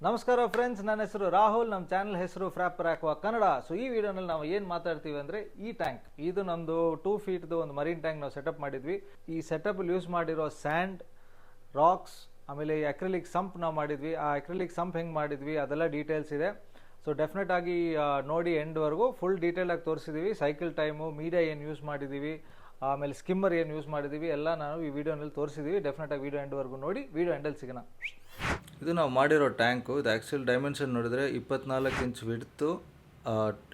ನಮಸ್ಕಾರ ಫ್ರೆಂಡ್ಸ್, ನನ್ನ ಹೆಸರು ರಾಹುಲ್. ನಮ್ಮ ಚಾನಲ್ ಹೆಸರು ಫ್ರಾಪರ್ ಆಕ್ವಾ ಕನ್ನಡ. ಸೊ ಈ ವಿಡಿಯೋನಲ್ಲಿ ನಾವು ಏನು ಮಾತಾಡ್ತೀವಿ ಅಂದರೆ ಈ ಟ್ಯಾಂಕ್, ಇದು ನಮ್ಮದು 2 ಫೀಟ್ದು ಒಂದು ಮರೀನ್ ಟ್ಯಾಂಕ್ ನಾವು ಸೆಟಪ್ ಮಾಡಿದ್ವಿ. ಈ ಸೆಟಪಲ್ಲಿ ಯೂಸ್ ಮಾಡಿರೋ ಸ್ಯಾಂಡ್, ರಾಕ್ಸ್, ಆಮೇಲೆ ಈ ಅಕ್ರಿಲಿಕ್ ಸಂಪ್ ನಾವು ಮಾಡಿದ್ವಿ. ಆ ಅಕ್ರಿಲಿಕ್ ಸಂಪ್ ಹೆಂಗೆ ಮಾಡಿದ್ವಿ ಅದೆಲ್ಲ ಡೀಟೇಲ್ಸ್ ಇದೆ. ಸೊ ಡೆಫಿನೆಟ್ ಆಗಿ ನೋಡಿ ಎಂಡ್ವರೆಗೂ ಫುಲ್ ಡೀಟೇಲಾಗಿ ತೋರಿಸಿದ್ದೀವಿ. ಸೈಕಲ್ ಟೈಮು, ಮೀಡಿಯಾ ಏನು ಯೂಸ್ ಮಾಡಿದ್ದೀವಿ, ಆಮೇಲೆ ಸ್ಕಿಮ್ಮರ್ ಏನು ಯೂಸ್ ಮಾಡಿದ್ದೀವಿ ಎಲ್ಲ ನಾನು ಈ ವಿಡಿಯೋನಲ್ಲಿ ತೋರಿಸಿದ್ದೀವಿ. ಡೆಫಿನೆಟಾಗಿ ವಿಡಿಯೋ ಎಂಡ್ವರೆಗೂ ನೋಡಿ. ವಿಡಿಯೋ ಎಂಡಲ್ಲಿ ಸಿಗೋಣ. ಇದು ನಾವು ಮಾಡಿರೋ ಟ್ಯಾಂಕು. ಇದು ಆ್ಯಕ್ಚುಲ್ ಡೈಮೆನ್ಷನ್ ನೋಡಿದ್ರೆ 24 inch width,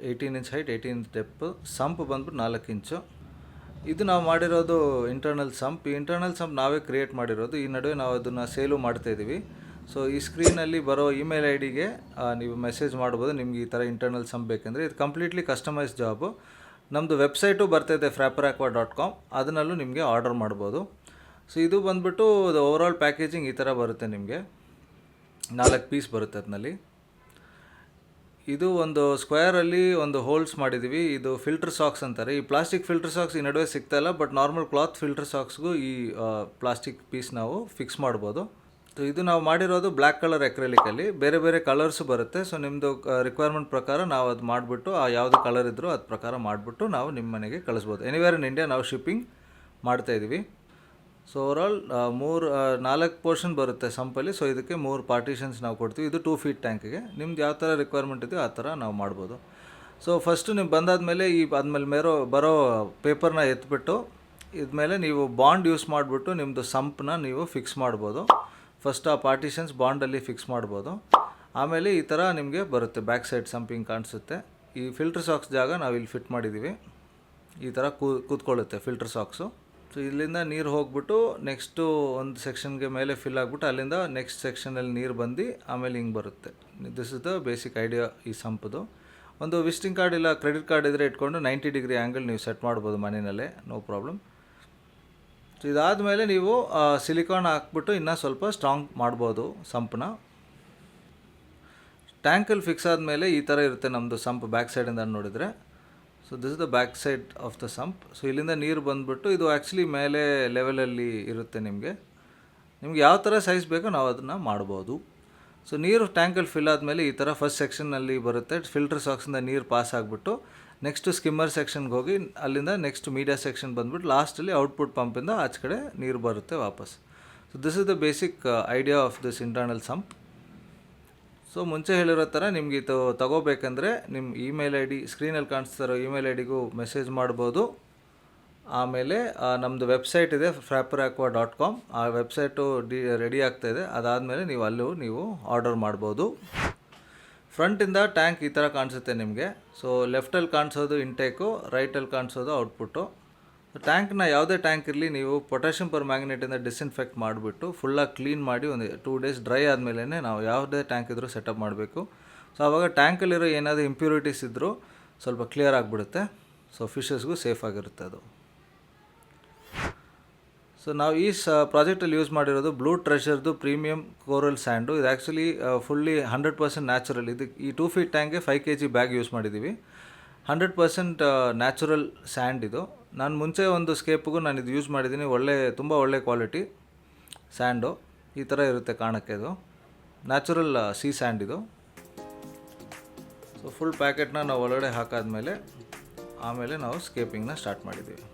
18 inch height, 18 inch depth. Sump ಬಂದ್ಬಿಟ್ಟು 4 ಇಂಚು. ಇದು ನಾವು ಮಾಡಿರೋದು ಇಂಟರ್ನಲ್ ಸಂಪ್. ಈ ಇಂಟರ್ನಲ್ ಸಂಪ್ ನಾವೇ ಕ್ರಿಯೇಟ್ ಮಾಡಿರೋದು. ಈ ನಡುವೆ ನಾವು ಅದನ್ನು ಸೇಲು ಮಾಡ್ತಾಯಿದ್ದೀವಿ. ಸೊ ಈ ಸ್ಕ್ರೀನಲ್ಲಿ ಬರೋ ಇಮೇಲ್ ಐ ಡಿಗೆ ನೀವು ಮೆಸೇಜ್ ಮಾಡ್ಬೋದು ನಿಮ್ಗೆ ಈ ಥರ ಇಂಟರ್ನಲ್ ಸಂಪ್ ಬೇಕೆಂದರೆ. ಇದು ಕಂಪ್ಲೀಟ್ಲಿ ಕಸ್ಟಮೈಸ್ ಜಾಬು. ನಮ್ಮದು ವೆಬ್ಸೈಟು ಬರ್ತಾಯಿದೆ fraperaqua.com, ಅದನ್ನಲ್ಲೂ ನಿಮಗೆ ಆರ್ಡರ್ ಮಾಡ್ಬೋದು. ಸೊ ಇದು ಬಂದ್ಬಿಟ್ಟು ಓವರಾಲ್ ಪ್ಯಾಕೇಜಿಂಗ್ ಈ ಥರ ಬರುತ್ತೆ. ನಿಮಗೆ 4 ಪೀಸ್ ಬರುತ್ತೆ ಅದರಲ್ಲಿ. ಇದು ಒಂದು ಸ್ಕ್ವೇರಲ್ಲಿ ಒಂದು ಹೋಲ್ಸ್ ಮಾಡಿದ್ದೀವಿ. ಇದು ಫಿಲ್ಟರ್ ಸಾಕ್ಸ್ ಅಂತಾರೆ. ಈ ಪ್ಲಾಸ್ಟಿಕ್ ಫಿಲ್ಟರ್ ಸಾಕ್ಸ್ ಈ ನಡುವೆ ಸಿಗ್ತಾಯಿಲ್ಲ, ಬಟ್ ನಾರ್ಮಲ್ ಕ್ಲಾತ್ ಫಿಲ್ಟರ್ ಸಾಕ್ಸ್ಗೂ ಈ ಪ್ಲಾಸ್ಟಿಕ್ ಪೀಸ್ ನಾವು ಫಿಕ್ಸ್ ಮಾಡ್ಬೋದು. ಸೊ ಇದು ನಾವು ಮಾಡಿರೋದು ಬ್ಲ್ಯಾಕ್ ಕಲರ್ ಅಕ್ರಿಲಿಕಲ್ಲಿ. ಬೇರೆ ಬೇರೆ ಕಲರ್ಸು ಬರುತ್ತೆ. ಸೊ ನಿಮ್ಮದು ರಿಕ್ವೈರ್ಮೆಂಟ್ ಪ್ರಕಾರ ನಾವು ಅದು ಮಾಡಿಬಿಟ್ಟು, ಯಾವುದು ಕಲರ್ ಇದ್ದರೂ ಅದ್ರ ಪ್ರಕಾರ ಮಾಡಿಬಿಟ್ಟು ನಾವು ನಿಮ್ಮ ಮನೆಗೆ ಕಳಿಸ್ಬೋದು. ಎನಿವೇರ್ ಇನ್ ಇಂಡಿಯಾ ನಾವು ಶಿಪ್ಪಿಂಗ್ ಮಾಡ್ತಾಯಿದ್ದೀವಿ. ಸೊ ಓವರಾಲ್ 4 ಪೋರ್ಷನ್ ಬರುತ್ತೆ ಸಂಪಲ್ಲಿ. ಸೊ ಇದಕ್ಕೆ 3 ಪಾರ್ಟಿಷನ್ಸ್ ನಾವು ಕೊಡ್ತೀವಿ. ಇದು 2 ಫೀಟ್ ಟ್ಯಾಂಕಿಗೆ. ನಿಮ್ದು ಯಾವ ಥರ ರಿಕ್ವೈರ್ಮೆಂಟ್ ಇದೆಯೋ ಆ ಥರ ನಾವು ಮಾಡ್ಬೋದು. ಸೊ ಫಸ್ಟು ನೀವು ಬಂದಾದಮೇಲೆ ಆದಮೇಲೆ ಬರೋ ಪೇಪರ್ನ ಎತ್ಬಿಟ್ಟು ಇದ್ಮೇಲೆ ನೀವು ಬಾಂಡ್ ಯೂಸ್ ಮಾಡಿಬಿಟ್ಟು ನಿಮ್ಮದು ಸಂಪ್ನ ನೀವು ಫಿಕ್ಸ್ ಮಾಡ್ಬೋದು. ಫಸ್ಟ್ ಆ ಪಾರ್ಟಿಷನ್ಸ್ ಬಾಂಡಲ್ಲಿ ಫಿಕ್ಸ್ ಮಾಡ್ಬೋದು. ಆಮೇಲೆ ಈ ಥರ ನಿಮಗೆ ಬರುತ್ತೆ ಬ್ಯಾಕ್ ಸೈಡ್ ಸಂಪಿಂಗ್ ಕಾಣಿಸುತ್ತೆ. ಈ ಫಿಲ್ಟರ್ ಸಾಕ್ಸ್ ಜಾಗ ನಾವು ಇಲ್ಲಿ ಫಿಟ್ ಮಾಡಿದ್ದೀವಿ. ಈ ಥರ ಕೂತ್ಕೊಳ್ಳುತ್ತೆ ಫಿಲ್ಟರ್ ಸಾಕ್ಸು. ಸೊ ಇಲ್ಲಿಂದ ನೀರು ಹೋಗ್ಬಿಟ್ಟು ನೆಕ್ಸ್ಟು ಒಂದು ಸೆಕ್ಷನ್ಗೆ ಮೇಲೆ ಫಿಲ್ ಆಗಿಬಿಟ್ಟು ಅಲ್ಲಿಂದ ನೆಕ್ಸ್ಟ್ ಸೆಕ್ಷನಲ್ಲಿ ನೀರು ಬಂದು ಆಮೇಲೆ ಹಿಂಗೆ ಬರುತ್ತೆ. This is the basic idea ಈ ಸಂಪದು. ಒಂದು ವಿಸಿಟಿಂಗ್ ಕಾರ್ಡ್ ಇಲ್ಲ ಕ್ರೆಡಿಟ್ ಕಾರ್ಡ್ ಇದ್ದರೆ ಇಟ್ಕೊಂಡು 90 ಡಿಗ್ರಿ ಆ್ಯಂಗಲ್ ನೀವು ಸೆಟ್ ಮಾಡ್ಬೋದು ಮನೆಯಲ್ಲೇ, ನೋ ಪ್ರಾಬ್ಲಮ್. ಸೊ ಇದಾದಮೇಲೆ ನೀವು ಸಿಲಿಕಾನ್ ಹಾಕ್ಬಿಟ್ಟು ಇನ್ನೂ ಸ್ವಲ್ಪ ಸ್ಟ್ರಾಂಗ್ ಮಾಡ್ಬೋದು ಸಂಪನ್ನ. ಟ್ಯಾಂಕಲ್ಲಿ ಫಿಕ್ಸ್ ಆದಮೇಲೆ ಈ ಥರ ಇರುತ್ತೆ ನಮ್ಮದು ಸಂಪ್ ಬ್ಯಾಕ್ ಸೈಡಿಂದ ನೋಡಿದರೆ. So this is the back side of the sump. So ಇಲ್ಲಿಂದ ನೀರು ಬಂದುಬಿಟ್ಟು ಇದು ಆ್ಯಕ್ಚುಲಿ ಮೇಲೆ ಲೆವೆಲಲ್ಲಿ ಇರುತ್ತೆ. ನಿಮಗೆ ಯಾವ ಥರ ಸೈಜ್ ಬೇಕೋ ನಾವು ಅದನ್ನು ಮಾಡ್ಬೋದು. ಸೊ ನೀರು ಟ್ಯಾಂಕಲ್ಲಿ ಫಿಲ್ ಆದಮೇಲೆ ಈ ಥರ ಫಸ್ಟ್ ಸೆಕ್ಷನ್ನಲ್ಲಿ ಬರುತ್ತೆ. ಫಿಲ್ಟರ್ ಸಾಕ್ಸಿಂದ ನೀರು ಪಾಸ್ ಆಗಿಬಿಟ್ಟು ನೆಕ್ಸ್ಟು ಸ್ಕಿಮ್ಮರ್ ಸೆಕ್ಷನ್ಗೆ ಹೋಗಿ ಅಲ್ಲಿಂದ ನೆಕ್ಸ್ಟ್ ಮೀಡಿಯಾ ಸೆಕ್ಷನ್ ಬಂದುಬಿಟ್ಟು ಲಾಸ್ಟಲ್ಲಿ ಔಟ್ಪುಟ್ ಪಂಪಿಂದ ಆಚೆ ಕಡೆ ನೀರು ಬರುತ್ತೆ ವಾಪಸ್. So this is the basic idea of this internal sump. So ಮುಂಚೆ ಹೇಳಿರೋ ಥರ ನಿಮ್ಗೆ ಇದು ತಗೋಬೇಕಂದ್ರೆ ನಿಮ್ಮ ಇಮೇಲ್ ಐ ಡಿ ಸ್ಕ್ರೀನಲ್ಲಿ ಕಾಣಿಸ್ತಾರೋ ಇಮೇಲ್ ಐ ಡಿಗೂ ಮೆಸೇಜ್ ಮಾಡ್ಬೋದು. ಆಮೇಲೆ ನಮ್ಮದು ವೆಬ್ಸೈಟ್ ಇದೆ fraperaqua.com. ಆ ವೆಬ್ಸೈಟು ರೆಡಿ ಆಗ್ತಾಯಿದೆ. ಅದಾದಮೇಲೆ ನೀವು ಅಲ್ಲೂ ನೀವು ಆರ್ಡರ್ ಮಾಡ್ಬೋದು. ಫ್ರಂಟಿಂದ ಟ್ಯಾಂಕ್ ಈ ಥರ ಕಾಣಿಸುತ್ತೆ ನಿಮಗೆ. ಸೊ ಲೆಫ್ಟಲ್ಲಿ ಕಾಣಿಸೋದು ಇಂಟೇಕು, ರೈಟಲ್ಲಿ ಕಾಣಿಸೋದು ಔಟ್ಪುಟ್ಟು. ಟ್ಯಾಂಕ್ನ ಯಾವುದೇ ಟ್ಯಾಂಕ್ ಇರಲಿ ನೀವು ಪೊಟ್ಯಾಷಿಯಂ ಪರ್ಮ್ಯಾಂಗನೇಟಿಂದ ಡಿಸ್ಇನ್ಫೆಕ್ಟ್ ಮಾಡಿಬಿಟ್ಟು ಫುಲ್ಲಾಗಿ ಕ್ಲೀನ್ ಮಾಡಿ ಒಂದು 2 ಡೇಸ್ ಡ್ರೈ ಆದಮೇಲೆ ನಾವು ಯಾವುದೇ ಟ್ಯಾಂಕ್ ಇದ್ದರೂ ಸೆಟಪ್ ಮಾಡಬೇಕು. ಸೊ ಆವಾಗ ಟ್ಯಾಂಕಲ್ಲಿರೋ ಏನಾದರೂ ಇಂಪ್ಯೂರಿಟೀಸ್ ಇದ್ದರೂ ಸ್ವಲ್ಪ ಕ್ಲಿಯರ್ ಆಗಿಬಿಡುತ್ತೆ. ಸೊ ಫಿಶಸ್ಗೂ ಸೇಫ್ ಆಗಿರುತ್ತೆ ಅದು. ಸೊ ನಾವು ಈ ಪ್ರಾಜೆಕ್ಟಲ್ಲಿ ಯೂಸ್ ಮಾಡಿರೋದು ಬ್ಲೂ ಟ್ರೆಷರ್ದು ಪ್ರೀಮಿಯಮ್ ಕೋರಲ್ ಸ್ಯಾಂಡು. ಇದು ಆ್ಯಕ್ಚುಲಿ ಫುಲ್ಲಿ 100% ನ್ಯಾಚುರಲ್. ಇದು ಈ 2 ಫೀಟ್ ಟ್ಯಾಂಕ್ಗೆ 5 kg ಬ್ಯಾಗ್ ಯೂಸ್ ಮಾಡಿದ್ದೀವಿ. 100% ನ್ಯಾಚುರಲ್ ಸ್ಯಾಂಡ್ ಇದು. ನಾನು ಮುಂಚೆ ಒಂದು ಸ್ಕೇಪ್ಗೂ ನಾನು ಇದು ಯೂಸ್ ಮಾಡಿದ್ದೀನಿ. ತುಂಬ ಒಳ್ಳೆ ಕ್ವಾಲಿಟಿ ಸ್ಯಾಂಡು. ಈ ಥರ ಇರುತ್ತೆ ಕಾಣೋಕ್ಕೆ. ಇದು ನ್ಯಾಚುರಲ್ ಸೀ ಸ್ಯಾಂಡ್ ಇದು. ಸೊ ಫುಲ್ ಪ್ಯಾಕೆಟ್ನ ನಾವು ಒಳಗಡೆ ಹಾಕಾದ್ಮೇಲೆ ಆಮೇಲೆ ನಾವು ಸ್ಕೇಪಿಂಗ್ನ ಸ್ಟಾರ್ಟ್ ಮಾಡಿದ್ದೀವಿ.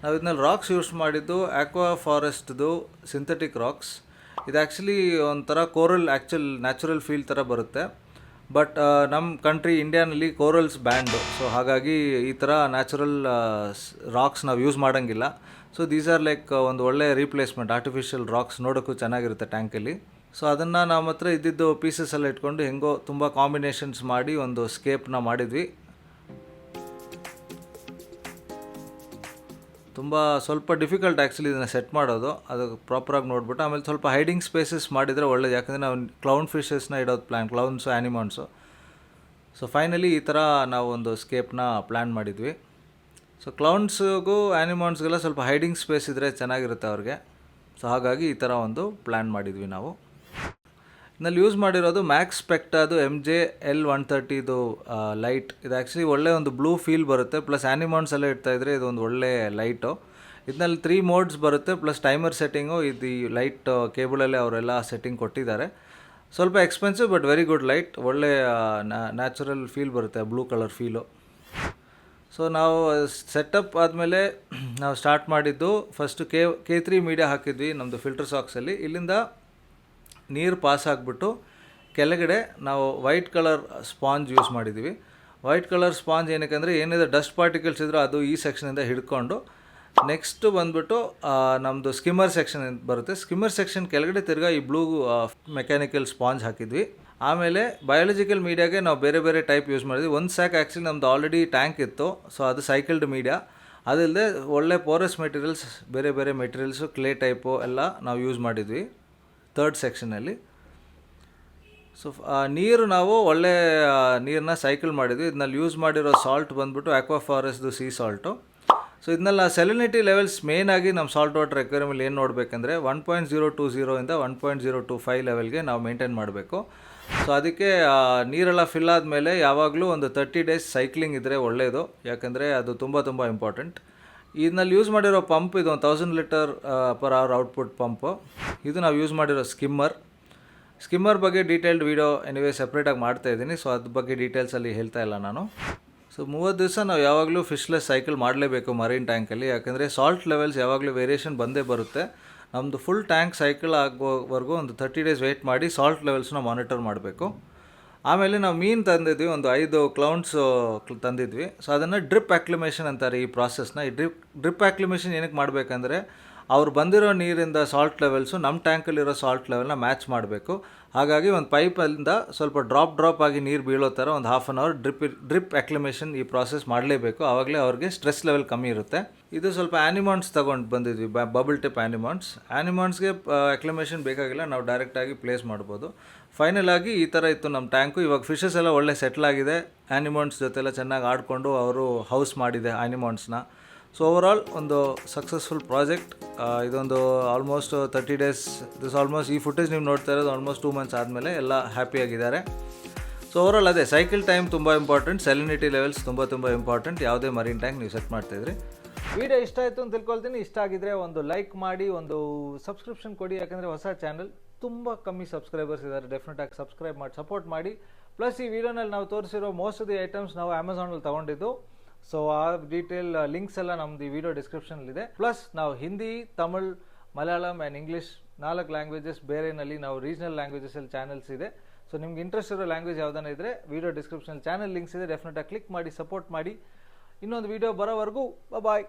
ನಾವು ಇದನ್ನಲ್ಲಿ ರಾಕ್ಸ್ ಯೂಸ್ ಮಾಡಿದ್ದು ಆಕ್ವಾ ಫಾರೆಸ್ಟ್ದು ಸಿಂಥೆಟಿಕ್ ರಾಕ್ಸ್. ಇದು ಆ್ಯಕ್ಚುಲಿ ಒಂಥರ ಕೋರಲ್ ನ್ಯಾಚುರಲ್ ಫೀಲ್ ಥರ ಬರುತ್ತೆ. ಬಟ್ ನಮ್ಮ ಕಂಟ್ರಿ ಇಂಡಿಯಾನಲ್ಲಿ ಕೋರಲ್ಸ್ ಬ್ಯಾಂಡು. ಸೊ ಹಾಗಾಗಿ ಈ ಥರ ನ್ಯಾಚುರಲ್ ರಾಕ್ಸ್ ನಾವು ಯೂಸ್ ಮಾಡೋಂಗಿಲ್ಲ. ಸೊ ದೀಸ್ ಆರ್ ಲೈಕ್ ಒಂದು ಒಳ್ಳೆ ರೀಪ್ಲೇಸ್ಮೆಂಟ್. ಆರ್ಟಿಫಿಷಿಯಲ್ ರಾಕ್ಸ್ ನೋಡೋಕ್ಕೂ ಚೆನ್ನಾಗಿರುತ್ತೆ ಟ್ಯಾಂಕಲ್ಲಿ. ಸೊ ಅದನ್ನು ನಮ್ಮ ಹತ್ರ ಇದ್ದಿದ್ದು ಪೀಸಸ್ ಎಲ್ಲ ಇಟ್ಕೊಂಡು ಹೆಂಗೋ ತುಂಬ ಕಾಂಬಿನೇಷನ್ಸ್ ಮಾಡಿ ಒಂದು ಸ್ಕೇಪ್ನ ಮಾಡಿದ್ವಿ. ತುಂಬ ಸ್ವಲ್ಪ ಡಿಫಿಕಲ್ಟ್ ಆ್ಯಕ್ಚುಲಿ ಇದನ್ನು ಸೆಟ್ ಮಾಡೋದು. ಅದು ಪ್ರಾಪರಾಗಿ ನೋಡ್ಬಿಟ್ಟು ಆಮೇಲೆ ಸ್ವಲ್ಪ ಹೈಡಿಂಗ್ ಸ್ಪೇಸಸ್ ಮಾಡಿದರೆ ಒಳ್ಳೇದು. ಯಾಕಂದರೆ ನಾವು ಕ್ಲೌನ್ ಫಿಶಸ್ನ ಇಡೋದು ಪ್ಲ್ಯಾನ್, ಕ್ಲೌನ್ಸು ಆ್ಯನಿಮಾನ್ಸು. ಸೊ ಫೈನಲಿ ಈ ಥರ ನಾವು ಒಂದು ಸ್ಕೇಪ್ನ ಪ್ಲ್ಯಾನ್ ಮಾಡಿದ್ವಿ. ಸೊ ಕ್ಲೌನ್ಸ್ಗೂ ಆ್ಯನಿಮಾನ್ಸ್ಗೆಲ್ಲ ಸ್ವಲ್ಪ ಹೈಡಿಂಗ್ ಸ್ಪೇಸ್ ಇದ್ದರೆ ಚೆನ್ನಾಗಿರುತ್ತೆ ಅವ್ರಿಗೆ. ಸೊ ಹಾಗಾಗಿ ಈ ಥರ ಒಂದು ಪ್ಲ್ಯಾನ್ ಮಾಡಿದ್ವಿ ನಾವು. ನಲ್ಲಿ ಯೂಸ್ ಮಾಡಿರೋದು ಮ್ಯಾಕ್ಸ್ ಸ್ಪೆಕ್ಟಾದು MJ-L130 ಲೈಟ್. ಇದು ಆ್ಯಕ್ಚುಲಿ ಒಳ್ಳೆ ಒಂದು ಬ್ಲೂ ಫೀಲ್ ಬರುತ್ತೆ. ಪ್ಲಸ್ ಆ್ಯನಿಮಾನ್ಸ್ ಎಲ್ಲ ಇಡ್ತಾಯಿದ್ರೆ ಇದು ಒಂದು ಒಳ್ಳೆ ಲೈಟು. ಇದರಲ್ಲಿ 3 ಮೋಡ್ಸ್ ಬರುತ್ತೆ, ಪ್ಲಸ್ ಟೈಮರ್ ಸೆಟ್ಟಿಂಗು. ಇದು ಲೈಟ್ ಕೇಬಲಲ್ಲೇ ಅವರೆಲ್ಲ ಸೆಟ್ಟಿಂಗ್ ಕೊಟ್ಟಿದ್ದಾರೆ. ಸ್ವಲ್ಪ expensive but very good light. ಒಳ್ಳೆ ನ್ಯಾಚುರಲ್ ಫೀಲ್ ಬರುತ್ತೆ, ಬ್ಲೂ ಕಲರ್ ಫೀಲು. ಸೊ ನಾವು ಸೆಟಪ್ ಆದಮೇಲೆ ನಾವು ಸ್ಟಾರ್ಟ್ ಮಾಡಿದ್ದು ಫಸ್ಟು K3 ಮೀಡಿಯಾ ಹಾಕಿದ್ವಿ ನಮ್ಮದು ಫಿಲ್ಟರ್ ಸಾಕ್ಸಲ್ಲಿ. ಇಲ್ಲಿಂದ ನೀರು ಪಾಸ್ ಆಗಿಬಿಟ್ಟು ಕೆಳಗಡೆ ನಾವು ವೈಟ್ ಕಲರ್ ಸ್ಪಾಂಜ್ ಯೂಸ್ ಮಾಡಿದ್ವಿ. ವೈಟ್ ಕಲರ್ ಸ್ಪಾಂಜ್ ಏನಕ್ಕೆ ಅಂದರೆ ಏನಿದೆ ಡಸ್ಟ್ ಪಾರ್ಟಿಕಲ್ಸ್ ಇದ್ದರೂ ಅದು ಈ ಸೆಕ್ಷನಿಂದ ಹಿಡ್ಕೊಂಡು ನೆಕ್ಸ್ಟು ಬಂದುಬಿಟ್ಟು ನಮ್ಮದು ಸ್ಕಿಮ್ಮರ್ ಸೆಕ್ಷನ್ ಬರುತ್ತೆ. ಸ್ಕಿಮ್ಮರ್ ಸೆಕ್ಷನ್ ಕೆಳಗಡೆ ತಿರ್ಗಾ ಈ ಬ್ಲೂ ಮೆಕ್ಯಾನಿಕಲ್ ಸ್ಪಾಂಜ್ ಹಾಕಿದ್ವಿ. ಆಮೇಲೆ ಬಯಾಲಜಿಕಲ್ ಮೀಡಿಯಾಗೆ ನಾವು ಬೇರೆ ಬೇರೆ ಟೈಪ್ ಯೂಸ್ ಮಾಡಿದ್ವಿ. ಒಂದು ಸ್ಯಾಕ್ ಆ್ಯಕ್ಚುಲಿ ನಮ್ಮದು ಆಲ್ರೆಡಿ ಟ್ಯಾಂಕ್ ಇತ್ತು, ಸೊ ಅದು ಸೈಕಲ್ಡ್ ಮೀಡಿಯಾ. ಅದಲ್ಲದೆ ಒಳ್ಳೆ ಪೋರಸ್ ಮೆಟೀರಿಯಲ್ಸ್, ಬೇರೆ ಬೇರೆ ಮೆಟೀರಿಯಲ್ಸು, ಕ್ಲೇ ಟೈಪು ಎಲ್ಲ ನಾವು ಯೂಸ್ ಮಾಡಿದ್ವಿ 3rd ಸೆಕ್ಷನಲ್ಲಿ. ಸೊ ನೀರು ನಾವು ಒಳ್ಳೆ ನೀರನ್ನ ಸೈಕಲ್ ಮಾಡಿದ್ವಿ. ಇದನ್ನಲ್ಲಿ ಯೂಸ್ ಮಾಡಿರೋ ಸಾಲ್ಟ್ ಬಂದುಬಿಟ್ಟು ಆಕ್ವಾ ಫಾರೆಸ್ಟ್ದು ಸೀ ಸಾಲ್ಟು. ಸೊ ಇದನ್ನೆಲ್ಲ ಸೆಲಿನಿಟಿ ಲೆವೆಲ್ಸ್ ಮೇಯ್ನಾಗಿ ನಮ್ಮ ಸಾಲ್ಟ್ ವಾಟರ್ ಎಕ್ವೇರಿಯಮಲ್ಲಿ ಏನು ನೋಡಬೇಕಂದ್ರೆ 1.020 ಇಂದ 1.025 ಲೆವೆಲ್ಗೆ ನಾವು ಮೇಂಟೈನ್ ಮಾಡಬೇಕು. ಸೊ ಅದಕ್ಕೆ ನೀರೆಲ್ಲ ಫಿಲ್ ಆದಮೇಲೆ ಯಾವಾಗಲೂ ಒಂದು 30 ಡೇಸ್ ಸೈಕ್ಲಿಂಗ್ ಇದ್ದರೆ ಒಳ್ಳೆಯದು, ಯಾಕಂದರೆ ಅದು ತುಂಬ ಇಂಪಾರ್ಟೆಂಟ್. ಇದನ್ನಲ್ಲಿ ಯೂಸ್ ಮಾಡಿರೋ ಪಂಪ್ ಇದು 1000 litre per hour output pump. ಇದು ನಾವು ಯೂಸ್ ಮಾಡಿರೋ ಸ್ಕಿಮ್ಮರ್ ಬಗ್ಗೆ ಡೀಟೇಲ್ಡ್ ವೀಡಿಯೋ ಎನಿವೇ ಸಪ್ರೇಟಾಗಿ ಮಾಡ್ತಾಯಿದ್ದೀನಿ. ಸೊ ಅದ್ರ ಬಗ್ಗೆ ಡೀಟೇಲ್ಸಲ್ಲಿ ಹೇಳ್ತಾ ಇಲ್ಲ ನಾನು. ಸೊ 30 ದಿವಸ ನಾವು ಯಾವಾಗಲೂ ಫಿಶ್ಲೆಸ್ ಸೈಕಲ್ ಮಾಡಲೇಬೇಕು ಮರೀನ್ ಟ್ಯಾಂಕಲ್ಲಿ, ಯಾಕಂದರೆ ಸಾಲ್ಟ್ ಲೆವೆಲ್ಸ್ ಯಾವಾಗಲೂ ವೇರಿಯೇಷನ್ ಬಂದೇ ಬರುತ್ತೆ. ನಮ್ಮದು ಫುಲ್ ಟ್ಯಾಂಕ್ ಸೈಕಲ್ ಆಗೋವರೆಗೂ ಒಂದು 30 ಡೇಸ್ ವೆಯ್ಟ್ ಮಾಡಿ ಸಾಲ್ಟ್ ಲೆವೆಲ್ಸ್ನ ಮಾನಿಟರ್ ಮಾಡಬೇಕು. ಆಮೇಲೆ ನಾವು ಮೀನು ತಂದಿದ್ವಿ, ಒಂದು 5 ಕ್ಲೌನ್ಸು ತಂದಿದ್ವಿ. ಸೊ ಅದನ್ನು ಡ್ರಿಪ್ ಆಕ್ಲಿಮೇಷನ್ ಅಂತಾರೆ ಈ ಪ್ರಾಸೆಸ್ನ. ಈ ಡ್ರಿಪ್ ಆಕ್ಲಿಮೇಷನ್ ಏನಕ್ಕೆ ಮಾಡಬೇಕಂದ್ರೆ ಅವ್ರು ಬಂದಿರೋ ನೀರಿಂದ ಸಾಲ್ಟ್ ಲೆವೆಲ್ಸು ನಮ್ಮ ಟ್ಯಾಂಕಲ್ಲಿರೋ ಸಾಲ್ಟ್ ಲೆವೆಲ್ನ ಮ್ಯಾಚ್ ಮಾಡಬೇಕು. ಹಾಗಾಗಿ ಒಂದು ಪೈಪಲ್ಲಿಂದ ಸ್ವಲ್ಪ ಡ್ರಾಪ್ ಆಗಿ ನೀರು ಬೀಳೋ ಥರ ಒಂದು ಹಾಫ್ ಆನ್ ಅವರ್ ಡ್ರಿಪ್ ಆಕ್ಲಿಮೇಷನ್ ಈ ಪ್ರಾಸೆಸ್ ಮಾಡಲೇಬೇಕು. ಆವಾಗಲೇ ಅವ್ರಿಗೆ ಸ್ಟ್ರೆಸ್ ಲೆವೆಲ್ ಕಮ್ಮಿ ಇರುತ್ತೆ. ಇದು ಸ್ವಲ್ಪ ಆ್ಯನಿಮಾನ್ಸ್ ತೊಗೊಂಡು ಬಂದಿದ್ವಿ, ಬಬಲ್ ಟಿಪ್ ಆ್ಯನಿಮಾನ್ಸ್ಗೆ ಆಕ್ಲಿಮೇಷನ್ ಬೇಕಾಗಿಲ್ಲ, ನಾವು ಡೈರೆಕ್ಟಾಗಿ ಪ್ಲೇಸ್ ಮಾಡ್ಬೋದು. ಫೈನಲ್ ಆಗಿ ಈ ಥರ ಇತ್ತು ನಮ್ಮ ಟ್ಯಾಂಕು. ಇವಾಗ ಫಿಶಸ್ ಎಲ್ಲ ಒಳ್ಳೆ ಸೆಟ್ಲ್ ಆಗಿದೆ, ಆ್ಯನಿಮಾನ್ಸ್ ಜೊತೆಲ್ಲ ಚೆನ್ನಾಗಿ ಆಡಿಕೊಂಡು ಅವರು ಹೌಸ್ ಮಾಡಿದೆ ಆ್ಯನಿಮಾನ್ಸ್ನ. ಸೊ ಓವರಾಲ್ ಒಂದು ಸಕ್ಸಸ್ಫುಲ್ ಪ್ರಾಜೆಕ್ಟ್. ಇದೊಂದು ಆಲ್ಮೋಸ್ಟ್ 30 ಡೇಸ್, ಆಲ್ಮೋಸ್ಟ್ ಈ ಫುಟೇಜ್ ನೀವು ನೋಡ್ತಾ ಇರೋದು ಆಲ್ಮೋಸ್ಟ್ 2 ಮಂತ್ಸ್ ಆದಮೇಲೆ ಎಲ್ಲ ಹ್ಯಾಪಿಯಾಗಿದ್ದಾರೆ. ಸೊ ಓವರಾಲ್ ಅದೇ ಸೈಕಲ್ ಟೈಮ್ ತುಂಬ ಇಂಪಾರ್ಟೆಂಟ್, ಸೆಲಿನಿಟಿ ಲೆವೆಲ್ಸ್ ತುಂಬ ಇಂಪಾರ್ಟೆಂಟ್ ಯಾವುದೇ ಮರೀನ್ ಟ್ಯಾಂಕ್ ನೀವು ಸೆಟ್ ಮಾಡ್ತಾಯಿದ್ರಿ. ವಿಡಿಯೋ ಇಷ್ಟ ಆಯಿತು ಅಂತ ತಿಳ್ಕೊಳ್ತೀನಿ. ಇಷ್ಟ ಆಗಿದ್ರೆ ಒಂದು ಲೈಕ್ ಮಾಡಿ, ಒಂದು ಸಬ್ಸ್ಕ್ರಿಪ್ಷನ್ ಕೊಡಿ, ಯಾಕಂದರೆ ಹೊಸ ಚಾನಲ್, ತುಂಬ ಕಮ್ಮಿ ಸಬ್ಸ್ಕ್ರೈಬರ್ಸ್ ಇದ್ದಾರೆ. ಡೆಫಿನೆಟಾಗಿ ಸಬ್ಸ್ಕ್ರೈಬ್ ಮಾಡಿ ಸಪೋರ್ಟ್ ಮಾಡಿ. ಪ್ಲಸ್ ಈ ವಿಡಿಯೋನಲ್ಲಿ ನಾವು ತೋರಿಸಿರೋ ಮೋಸ್ಟ್ ಆಫ್ ದಿ ಐಟಮ್ಸ್ ನಾವು ಅಮೆಝಾನಲ್ಲಿ ತೊಗೊಂಡಿದ್ದು. ಸೊ ಆ ಡೀಟೇಲ್ ಲಿಂಕ್ಸ್ ಎಲ್ಲ ನಮ್ದು ಈ ವಿಡಿಯೋ ಡಿಸ್ಕ್ರಿಪ್ಷನಲ್ಲಿದೆ. ಪ್ಲಸ್ ನಾವು Hindi, Tamil, Malayalam and English 4 languages, ಬೇರೆನಲ್ಲಿ ನಾವು ರೀಜನಲ್ ಲ್ಯಾಂಗ್ವೇಜಸಲ್ಲಿ ಚಾನಲ್ಸ್ ಇದೆ. ಸೊ ನಿಮ್ಗೆ ಇಂಟ್ರೆಸ್ಟ್ ಇರೋ ಲ್ಯಾಂಗ್ವೇಜ್ ಯಾವುದನ್ನ ಇದ್ದರೆ ವಿಡಿಯೋ ಡಿಸ್ಕ್ರಿಪ್ಷನ್ ಚಾನಲ್ ಲಿಂಕ್ಸ್ ಇದೆ, ಡೆಫಿನೆಟಾಗಿ ಕ್ಲಿಕ್ ಮಾಡಿ ಸಪೋರ್ಟ್ ಮಾಡಿ. ಇನ್ನೊಂದು ವಿಡಿಯೋ ಬರೋವರೆಗೂ ಬಾಯ್.